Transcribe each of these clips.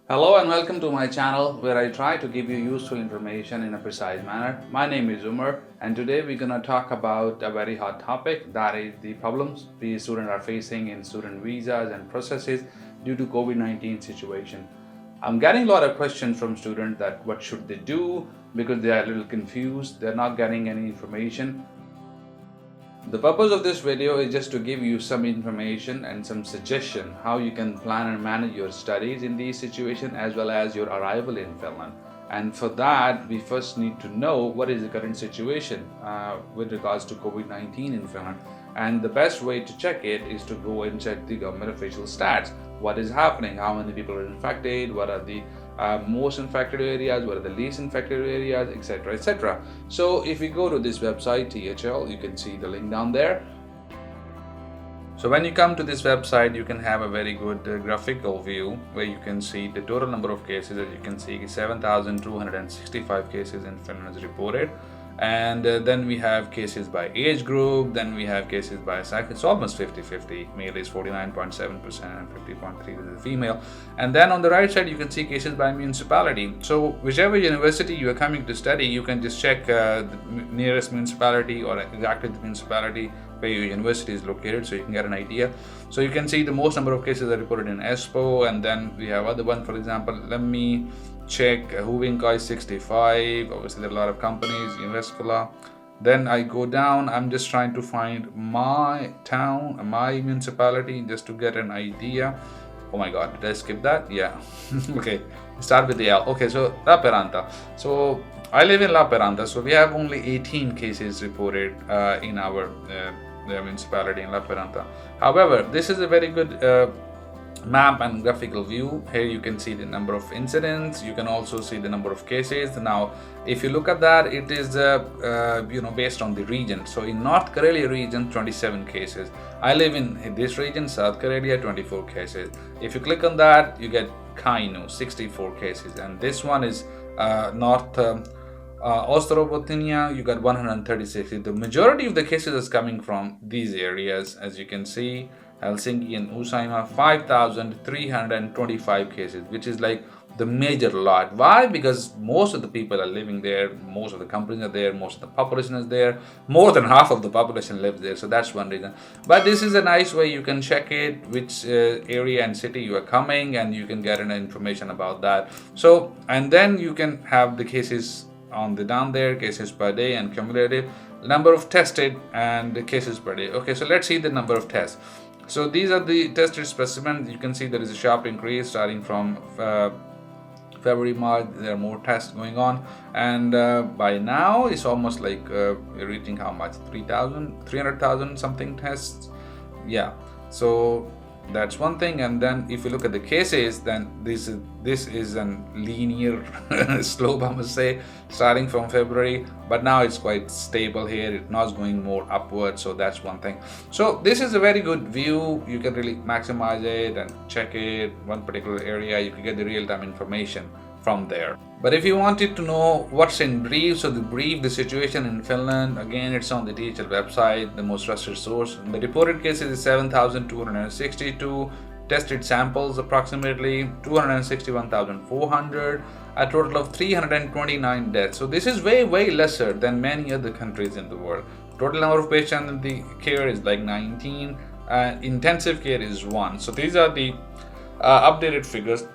Hello and welcome to my channel where I try to give you useful information in a precise manner. My name is Umar and today we're going to talk about a very hot topic, that is the problems we students are facing in student visas and processes due to COVID-19 situation. I'm getting a lot of questions from students that what should they do because they are a little confused, they're not getting any information. The purpose of this video is just to give you some information and some suggestion how you can plan and manage your studies in these situations as well as your arrival in Finland. And for that, we first need to know what is the current situation with regards to COVID-19 in Finland. And the best way to check it is to go and check the government official stats. What is happening? How many people are infected? What are the most infected areas, what are the least infected areas, etc, etc. So if you go to this website THL, you can see the link down there. So when you come to this website, you can have a very good graphical view where you can see the total number of cases. As you can see, 7,265 cases in Finland is reported. And then we have cases by age group, then we have cases by sex. It's almost 50-50. Male is 49.7% and 50.3% is female. And then on the right side, you can see cases by municipality. So whichever university you are coming to study, you can just check the nearest municipality or exactly the municipality where your university is located, so you can get an idea. So you can see the most number of cases are reported in Espoo, and then we have other one. For example, let me check Huvinkai 65. Obviously there are a lot of companies, Jyväskylä. Then I go down, I'm just trying to find my town, my municipality, just to get an idea. Oh my god, did I skip that? Yeah. Okay, start with the L. Okay, so Lappeenranta. So I live in Lappeenranta, so we have only 18 cases reported in our municipality in Lappeenranta. However, this is a very good map and graphical view. Here you can see the number of incidents, you can also see the number of cases. Now if you look at that, it is based on the region. So in North Karelia region, 27 cases. I live in this region, South Karelia, 24 cases. If you click on that, you get Kainu, 64 cases, and this one is North Ostrobothnia, you got 136. The majority of the cases is coming from these areas. As you can see, Helsinki and Uusimaa, 5,325 cases, which is like the major lot. Why? Because most of the people are living there, most of the companies are there, most of the population is there, more than half of the population lives there. So that's one reason. But this is a nice way you can check it, which area and city you are coming, and you can get an information about that. So, and then you can have the cases on the down there, cases per day and cumulative number of tested and the cases per day. Okay, so let's see the number of tests. So these are the tested specimens. You can see there is a sharp increase starting from February, March. There are more tests going on, and by now it's almost like reaching how much? 300,000 something tests. Yeah, so that's one thing. And then if you look at the cases, then this is a linear slope, I must say, starting from February, but now it's quite stable here. It's not going more upward, so that's one thing. So this is a very good view. You can really maximize it and check it, one particular area. You can get the real-time information from there. But if you wanted to know what's in brief, so the situation in Finland, again, it's on the THL website, the most trusted source. The reported cases is 7,262, tested samples approximately 261,400, a total of 329 deaths. So this is way lesser than many other countries in the world. Total number of patients in the care is like 19, intensive care is 1. So these are the updated figures.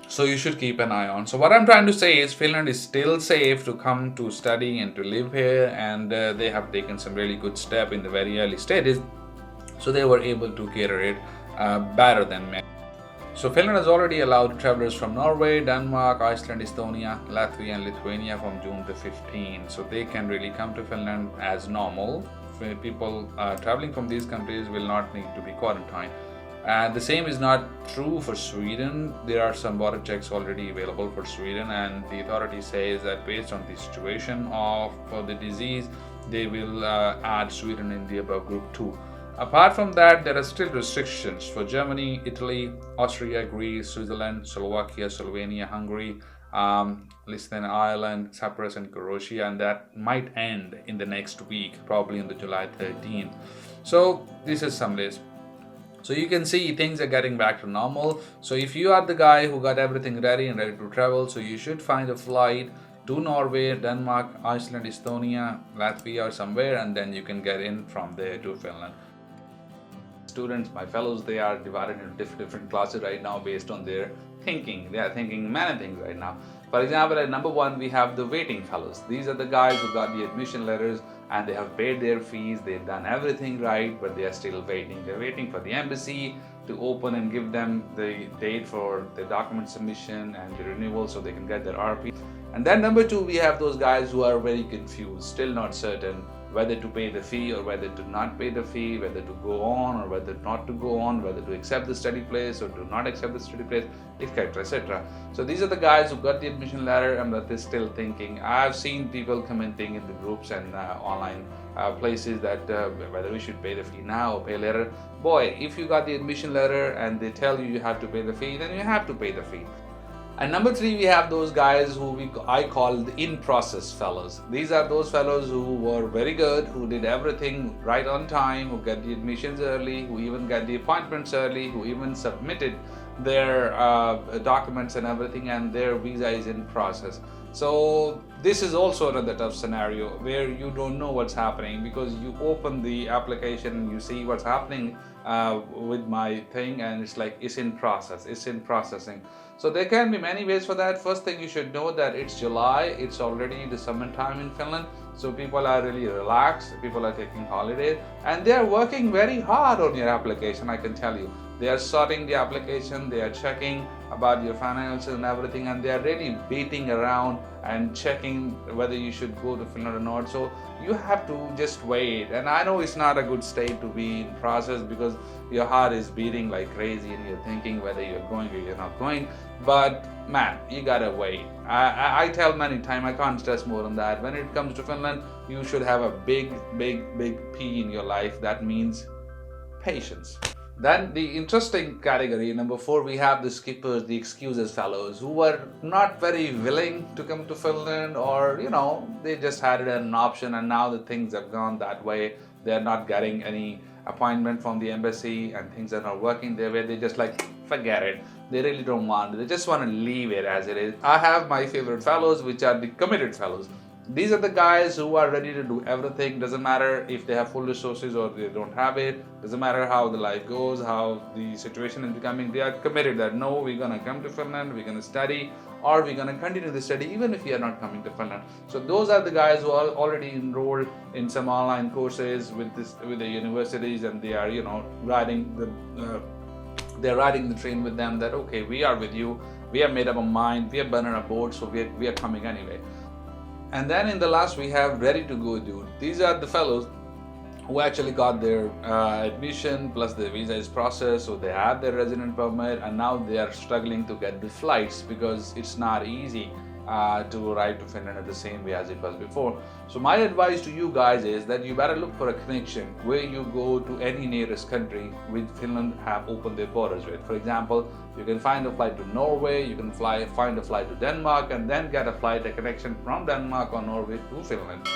So you should keep an eye on. So what I'm trying to say is Finland is still safe to come to study and to live here, and they have taken some really good step in the very early stages. So they were able to cater it better than many. So Finland has already allowed travelers from Norway, Denmark, Iceland, Estonia, Latvia and Lithuania from June the 15th. So they can really come to Finland as normal. People traveling from these countries will not need to be quarantined. The same is not true for Sweden. There are some border checks already available for Sweden, and the authority says that based on the situation of the disease, they will add Sweden in the above group 2. Apart from that, there are still restrictions for Germany, Italy, Austria, Greece, Switzerland, Slovakia, Slovenia, Hungary, Lithuania, Ireland, Cyprus and Croatia, and that might end in the next week, probably on the July 13th. So this is some list. So you can see things are getting back to normal. So if you are the guy who got everything ready and ready to travel, so you should find a flight to Norway, Denmark, Iceland, Estonia, Latvia or somewhere, and then you can get in from there to Finland. Students, my fellows, they are divided into different classes right now based on their thinking. They are thinking many things right now. For example, at number one, we have the waiting fellows. These are the guys who got the admission letters and they have paid their fees, they've done everything right, but they are still waiting. They're waiting for the embassy to open and give them the date for the document submission and the renewal so they can get their RP. And then number two, we have those guys who are very confused, still not certain whether to pay the fee or whether to not pay the fee, whether to go on or whether not to go on, whether to accept the study place or to not accept the study place, etc., etc. So these are the guys who got the admission letter and that they're still thinking. I've seen people commenting in the groups and online places that whether we should pay the fee now or pay later. Boy, if you got the admission letter and they tell you have to pay the fee, then you have to pay the fee. And number three, we have those guys who I call the in-process fellows. These are those fellows who were very good, who did everything right on time, who got the admissions early, who even got the appointments early, who even submitted their documents and everything, and their visa is in process. So this is also another tough scenario where you don't know what's happening because you open the application and you see what's happening with my thing and it's like it's in process, it's in processing. So there can be many ways for that. First thing, you should know that it's July, it's already the summertime in Finland, so people are really relaxed, people are taking holidays and they are working very hard on your application. I can tell you, they are sorting the application, they are checking about your finances and everything, and they are really beating around and checking whether you should go to Finland or not. So you have to just wait. And I know it's not a good state to be in process because your heart is beating like crazy and you're thinking whether you're going or you're not going. But man, you gotta wait. I tell many times, I can't stress more on that. When it comes to Finland, you should have a big P in your life. That means patience. Then the interesting category, number four, we have the skippers, the excuses fellows who were not very willing to come to Finland, or they just had it as an option and now the things have gone that way. They're not getting any appointment from the embassy and things are not working their way. They just like, forget it. They really don't want it. They just want to leave it as it is. I have my favorite fellows, which are the committed fellows. These are the guys who are ready to do everything. Doesn't matter if they have full resources or they don't have it. Doesn't matter how the life goes, how the situation is becoming. They are committed that no, we're gonna come to Finland, we're gonna study, or we're gonna continue the study even if we are not coming to Finland. So those are the guys who are already enrolled in some online courses with the universities, and they are riding the train with them. That okay, we are with you. We have made up our mind. We have been on a board, so we are coming anyway. And then in the last, we have ready to go dude. These are the fellows who actually got their admission plus their visa is processed, so they have their resident permit, and now they are struggling to get the flights because it's not easy to arrive to Finland at the same way as it was before. So my advice to you guys is that you better look for a connection where you go to any nearest country with Finland have opened their borders with. For example, you can find a flight to Norway, you can find a flight to Denmark, and then get a connection from Denmark or Norway to Finland.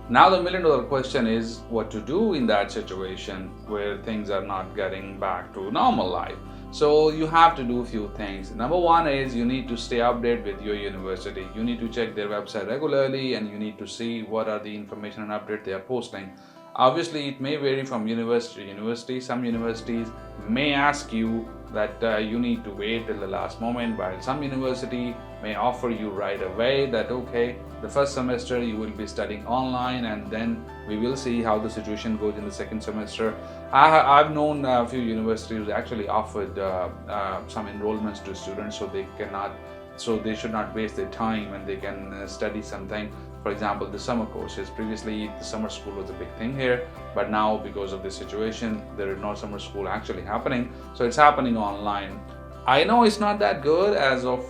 Now the $1 million question is what to do in that situation where things are not getting back to normal life. So you have to do a few things. Number one is you need to stay updated with your university. You need to check their website regularly and you need to see what are the information and update they are posting. Obviously, it may vary from university to university. Some universities may ask you that you need to wait till the last moment, while some university may offer you right away that okay, the first semester you will be studying online and then we will see how the situation goes in the second semester. I've known a few universities actually offered some enrollments to students so they should not waste their time and they can study something. For example, the summer courses. Previously, the summer school was a big thing here, but now because of this situation, there is no summer school actually happening. So it's happening online. I know it's not that good as of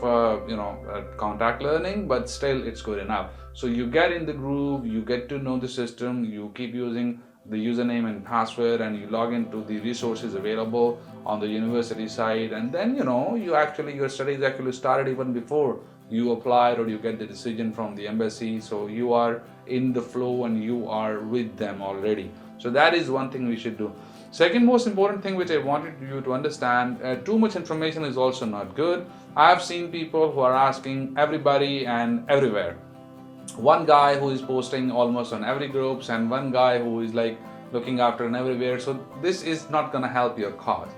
contact learning, but still it's good enough. So you get in the groove, you get to know the system, you keep using the username and password, and you log into the resources available on the university site, and then your studies actually started even before you applied or you get the decision from the embassy. So you are in the flow and you are with them already. So that is one thing we should do. Second most important thing which I wanted you to understand, too much information is also not good. I have seen people who are asking everybody and everywhere. One guy who is posting almost on every groups and one guy who is like looking after and everywhere. So this is not going to help your cause.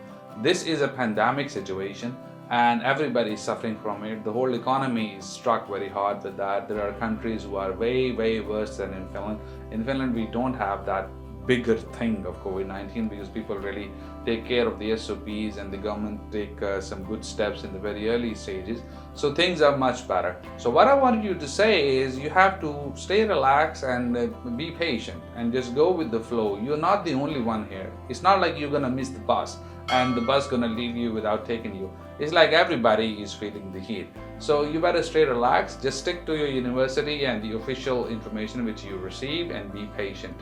This is a pandemic situation and everybody is suffering from it. The whole economy is struck very hard with that. There are countries who are way worse than in Finland. In Finland we don't have that bigger thing of COVID-19 because people really take care of the SOPs and the government take some good steps in the very early stages. So things are much better. So what I wanted you to say is you have to stay relaxed and be patient and just go with the flow. You're not the only one here. It's not like you're gonna miss the bus and the bus gonna leave you without taking you. It's like everybody is feeling the heat. So you better stay relaxed, just stick to your university and the official information which you receive and be patient.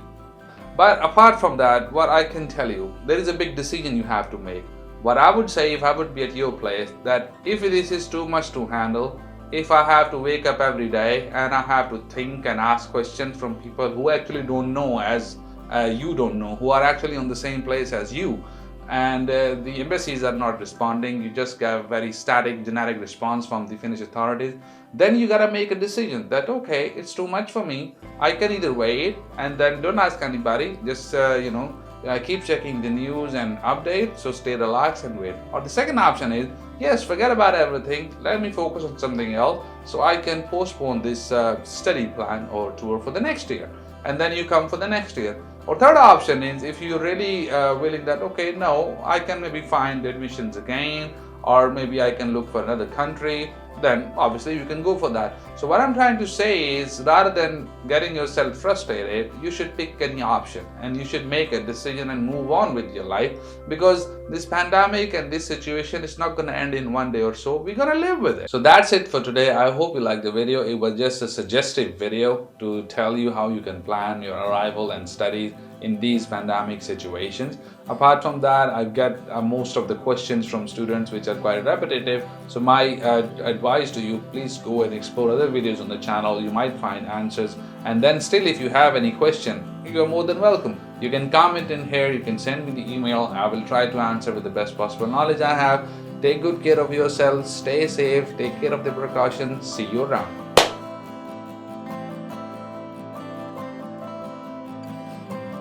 But apart from that, what I can tell you, there is a big decision you have to make. What I would say if I would be at your place, that if this is too much to handle, if I have to wake up every day and I have to think and ask questions from people who actually don't know as you don't know, who are actually on the same place as you, and the embassies are not responding, you just get a very static generic response from the Finnish authorities, then you gotta make a decision that okay, it's too much for me. I can either wait and then don't ask anybody, just keep checking the news and update, so stay relaxed and wait. Or the second option is, yes, forget about everything, let me focus on something else so I can postpone this study plan or tour for the next year, and then you come for the next year. Or third option is, if you're really willing that okay, no, I can maybe find admissions again, or maybe I can look for another country, then obviously you can go for that. So what I'm trying to say is, rather than getting yourself frustrated, you should pick any option and you should make a decision and move on with your life, because this pandemic and this situation is not going to end in one day or so. We're going to live with it. So that's it for today. I hope you liked the video. It was just a suggestive video to tell you how you can plan your arrival and studies in these pandemic situations. Apart from that, I get most of the questions from students which are quite repetitive. So my advice to you, please go and explore other videos on the channel. You might find answers. And then still, if you have any question, you are more than welcome. You can comment in here, you can send me the email. I will try to answer with the best possible knowledge I have. Take good care of yourselves, stay safe, take care of the precautions. See you around.